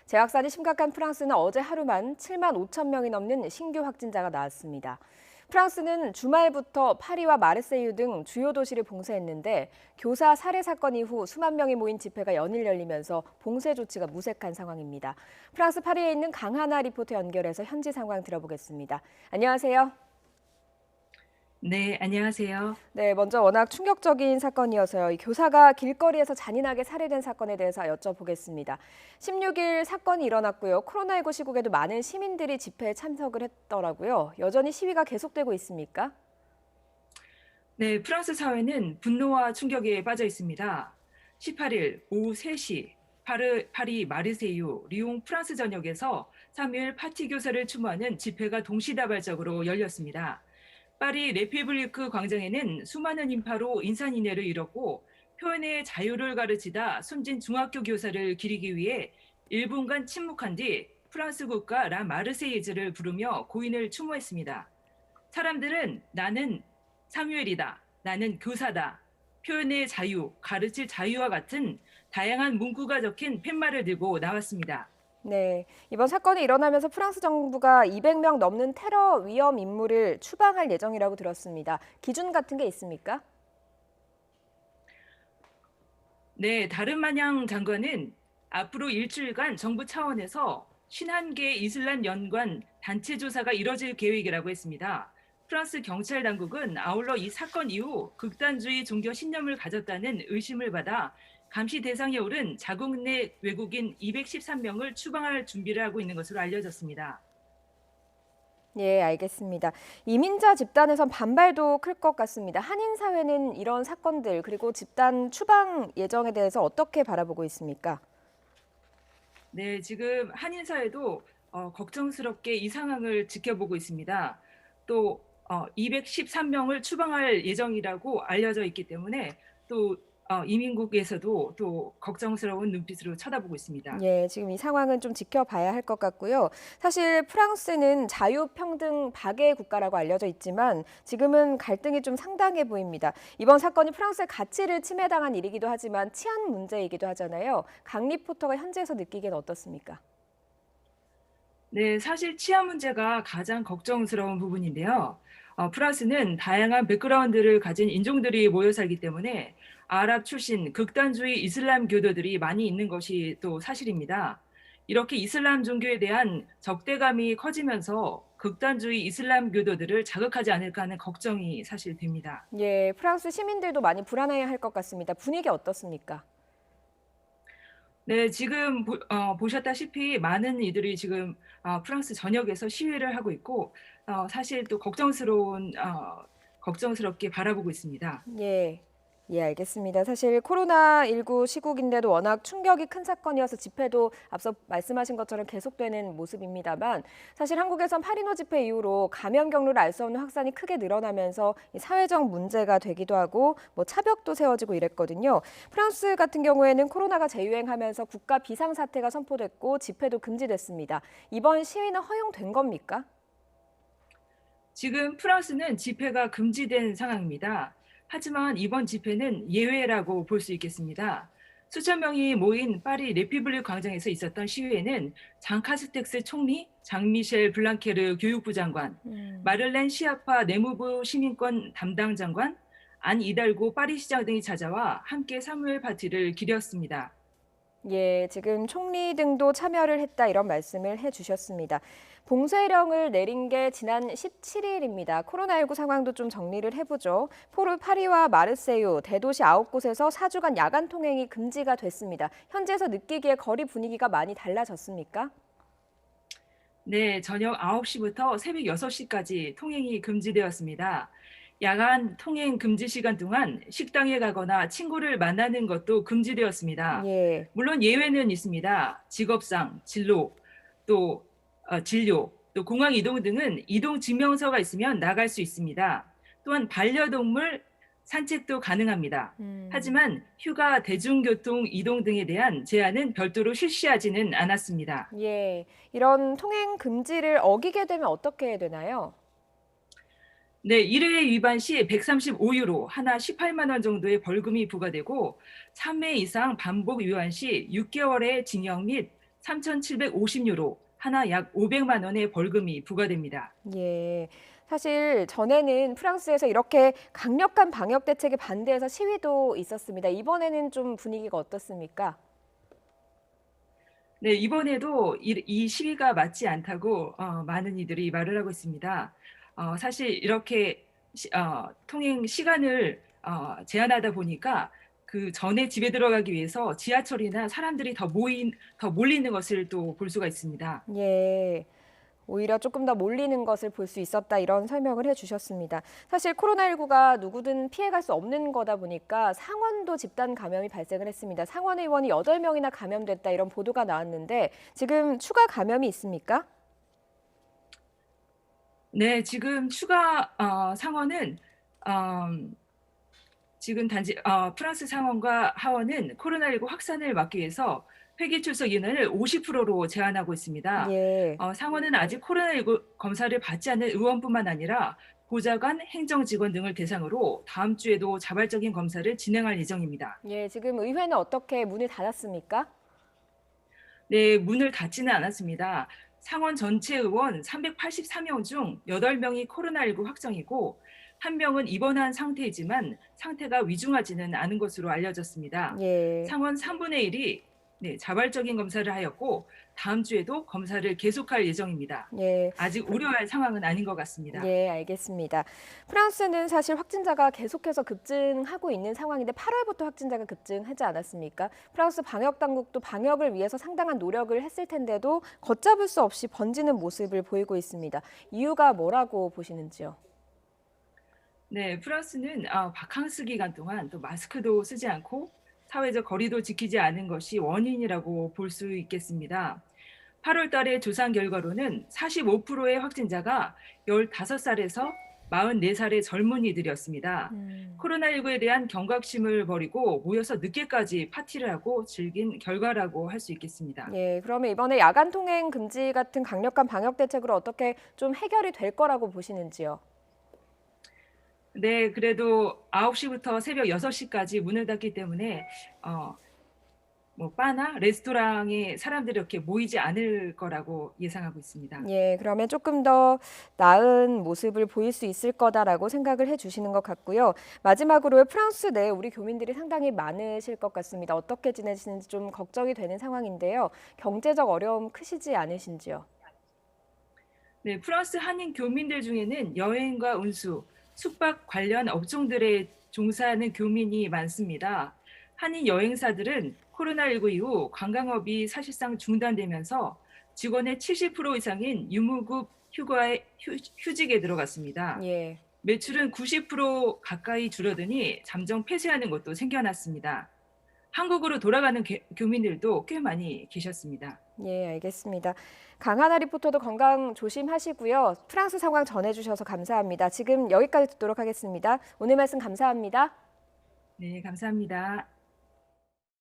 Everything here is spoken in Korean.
재확산이 심각한 프랑스는 어제 하루만 7만 5천 명이 넘는 신규 확진자가 나왔습니다. 프랑스는 주말부터 파리와 마르세유 등 주요 도시를 봉쇄했는데 교사 살해 사건 이후 수만 명이 모인 집회가 연일 열리면서 봉쇄 조치가 무색한 상황입니다. 프랑스 파리에 있는 강하나 리포터 연결해서 현지 상황 들어보겠습니다. 안녕하세요. 네, 안녕하세요. 네, 먼저 워낙 충격적인 사건이어서요. 이 교사가 길거리에서 잔인하게 살해된 사건에 대해서 여쭤보겠습니다. 16일 사건이 일어났고요. 코로나19 시국에도 많은 시민들이 집회에 참석을 했더라고요. 여전히 시위가 계속되고 있습니까? 네, 프랑스 사회는 분노와 충격에 빠져 있습니다. 18일 오후 3시 파리 마르세유 리옹 프랑스 전역에서 3일 파티 교사를 추모하는 집회가 동시다발적으로 열렸습니다. 파리 레피블리크 광장에는 수많은 인파로 인산인해를 이뤘고 표현의 자유를 가르치다 숨진 중학교 교사를 기리기 위해 1분간 침묵한 뒤 프랑스 국가 라 마르세이즈를 부르며 고인을 추모했습니다. 사람들은 나는 사뮤엘이다, 나는 교사다, 표현의 자유, 가르칠 자유와 같은 다양한 문구가 적힌 팻말을 들고 나왔습니다. 네, 이번 사건이 일어나면서 프랑스 정부가 200명 넘는 테러 위험 인물을 추방할 예정이라고 들었습니다. 기준 같은 게 있습니까? 네, 다른마냥 장관은 앞으로 일주일간 정부 차원에서 51개 이슬람 연관 단체 조사가 이뤄질 계획이라고 했습니다. 프랑스 경찰 당국은 아울러 이 사건 이후 극단주의 종교 신념을 가졌다는 의심을 받아 감시 대상에 오른 자국 내 외국인 213명을 추방할 준비를 하고 있는 것으로 알려졌습니다. 예, 알겠습니다. 이민자 집단에선 반발도 클 것 같습니다. 한인 사회는 이런 사건들 그리고 집단 추방 예정에 대해서 어떻게 바라보고 있습니까? 네, 지금 한인 사회도 걱정스럽게 이 상황을 지켜보고 있습니다. 또 213명을 추방할 예정이라고 알려져 있기 때문에 또 이민국에서도 또 걱정스러운 눈빛으로 쳐다보고 있습니다. 예, 지금 이 상황은 좀 지켜봐야 할 것 같고요. 사실 프랑스는 자유평등 박애 국가라고 알려져 있지만 지금은 갈등이 좀 상당해 보입니다. 이번 사건이 프랑스의 가치를 침해당한 일이기도 하지만 치안 문제이기도 하잖아요. 강 리포터가 현지에서 느끼기엔 어떻습니까? 네, 사실 치안 문제가 가장 걱정스러운 부분인데요. 프랑스는 다양한 백그라운드를 가진 인종들이 모여 살기 때문에 아랍 출신 극단주의 이슬람 교도들이 많이 있는 것이 또 사실입니다. 이렇게 이슬람 종교에 대한 적대감이 커지면서 극단주의 이슬람 교도들을 자극하지 않을까 하는 걱정이 사실 됩니다. 예, 프랑스 시민들도 많이 불안해야 할 것 같습니다. 분위기 어떻습니까? 네, 지금 보셨다시피 많은 이들이 지금 프랑스 전역에서 시위를 하고 있고 사실 또 걱정스럽게 바라보고 있습니다. 예. 예, 알겠습니다. 사실 코로나19 시국인데도 워낙 충격이 큰 사건이어서 집회도 앞서 말씀하신 것처럼 계속되는 모습입니다만 사실 한국에선 8.15 집회 이후로 감염 경로를 알 수 없는 확산이 크게 늘어나면서 이 사회적 문제가 되기도 하고 뭐 차벽도 세워지고 이랬거든요. 프랑스 같은 경우에는 코로나가 재유행하면서 국가 비상사태가 선포됐고 집회도 금지됐습니다. 이번 시위는 허용된 겁니까? 지금 프랑스는 집회가 금지된 상황입니다. 하지만 이번 집회는 예외라고 볼 수 있겠습니다. 수천 명이 모인 파리 레피블릭 광장에서 있었던 시위에는 장 카스텍스 총리, 장미셸 블랑케르 교육부 장관, 마를렌 시아파 내무부 시민권 담당 장관, 안 이달고 파리시장 등이 찾아와 함께 사무엘 파티를 기렸습니다. 예, 지금 총리 등도 참여를 했다 이런 말씀을 해주셨습니다. 봉쇄령을 내린 게 지난 17일입니다. 코로나19 상황도 좀 정리를 해보죠. 파리와 마르세유, 대도시 9곳에서 4주간 야간 통행이 금지가 됐습니다. 현지에서 느끼기에 거리 분위기가 많이 달라졌습니까? 네, 저녁 9시부터 새벽 6시까지 통행이 금지되었습니다. 야간 통행 금지 시간 동안 식당에 가거나 친구를 만나는 것도 금지되었습니다. 예. 물론 예외는 있습니다. 직업상, 진료, 또 공항 이동 등은 이동 증명서가 있으면 나갈 수 있습니다. 또한 반려동물 산책도 가능합니다. 하지만 휴가, 대중교통 이동 등에 대한 제한은 별도로 실시하지는 않았습니다. 예, 이런 통행 금지를 어기게 되면 어떻게 해야 되나요? 네, 1회 위반 시 135유로, 하나 18만 원 정도의 벌금이 부과되고 3회 이상 반복 위반 시 6개월의 징역 및 3,750유로, 하나 약 500만 원의 벌금이 부과됩니다. 예. 사실 전에는 프랑스에서 이렇게 강력한 방역 대책에 반대해서 시위도 있었습니다. 이번에는 좀 분위기가 어떻습니까? 네, 이번에도 이 시위가 맞지 않다고 많은 이들이 말을 하고 있습니다. 사실 이렇게 통행 시간을 제한하다 보니까 그 전에 집에 들어가기 위해서 지하철이나 사람들이 더 몰리는 것을 또 볼 수가 있습니다. 예. 오히려 조금 더 몰리는 것을 볼 수 있었다 이런 설명을 해주셨습니다. 사실 코로나19가 누구든 피해갈 수 없는 거다 보니까 상원도 집단 감염이 발생을 했습니다. 상원 의원이 8명이나 감염됐다 이런 보도가 나왔는데 지금 추가 감염이 있습니까? 네, 지금 추가 상원은 지금 단지 프랑스 상원과 하원은 코로나19 확산을 막기 위해서 회기 출석 인원을 50%로 제한하고 있습니다. 예. 상원은 아직 코로나19 검사를 받지 않는 의원뿐만 아니라 보좌관, 행정직원 등을 대상으로 다음 주에도 자발적인 검사를 진행할 예정입니다. 예, 지금 의회는 어떻게 문을 닫았습니까? 네, 문을 닫지는 않았습니다. 상원 전체 의원 383명 중 8명이 코로나19 확정이고 1명은 입원한 상태이지만 상태가 위중하지는 않은 것으로 알려졌습니다. 예. 상원 3분의 1이 자발적인 검사를 하였고 다음 주에도 검사를 계속할 예정입니다. 예. 아직 우려할 상황은 아닌 것 같습니다. 예, 알겠습니다. 프랑스는 사실 확진자가 계속해서 급증하고 있는 상황인데 8월부터 확진자가 급증하지 않았습니까? 프랑스 방역 당국도 방역을 위해서 상당한 노력을 했을 텐데도 걷잡을 수 없이 번지는 모습을 보이고 있습니다. 이유가 뭐라고 보시는지요? 네, 프랑스는 바캉스 기간 동안 또 마스크도 쓰지 않고 사회적 거리도 지키지 않은 것이 원인이라고 볼 수 있겠습니다. 8월 달의 조사 결과로는 45%의 확진자가 15살에서 44살의 젊은이들이었습니다. 코로나19에 대한 경각심을 버리고 모여서 늦게까지 파티를 하고 즐긴 결과라고 할 수 있겠습니다. 예, 그러면 이번에 야간 통행 금지 같은 강력한 방역 대책으로 어떻게 좀 해결이 될 거라고 보시는지요? 네, 그래도 9시부터 새벽 6시까지 문을 닫기 때문에 뭐 바나 레스토랑에 사람들이 이렇게 모이지 않을 거라고 예상하고 있습니다. 예, 그러면 조금 더 나은 모습을 보일 수 있을 거다라고 생각을 해주시는 것 같고요. 마지막으로 프랑스 내에 우리 교민들이 상당히 많으실 것 같습니다. 어떻게 지내시는지 좀 걱정이 되는 상황인데요. 경제적 어려움 크시지 않으신지요? 네, 프랑스 한인 교민들 중에는 여행과 운수, 숙박 관련 업종들에 종사하는 교민이 많습니다. 한인 여행사들은 코로나19 이후 관광업이 사실상 중단되면서 직원의 70% 이상인 유무급 휴직에 들어갔습니다. 예. 매출은 90% 가까이 줄어드니 잠정 폐쇄하는 곳도 생겨났습니다. 한국으로 돌아가는 교민들도 꽤 많이 계셨습니다. 예, 알겠습니다. 강하나 리포터도 건강 조심하시고요. 프랑스 상황 전해주셔서 감사합니다. 지금 여기까지 듣도록 하겠습니다. 오늘 말씀 감사합니다. 네, 감사합니다.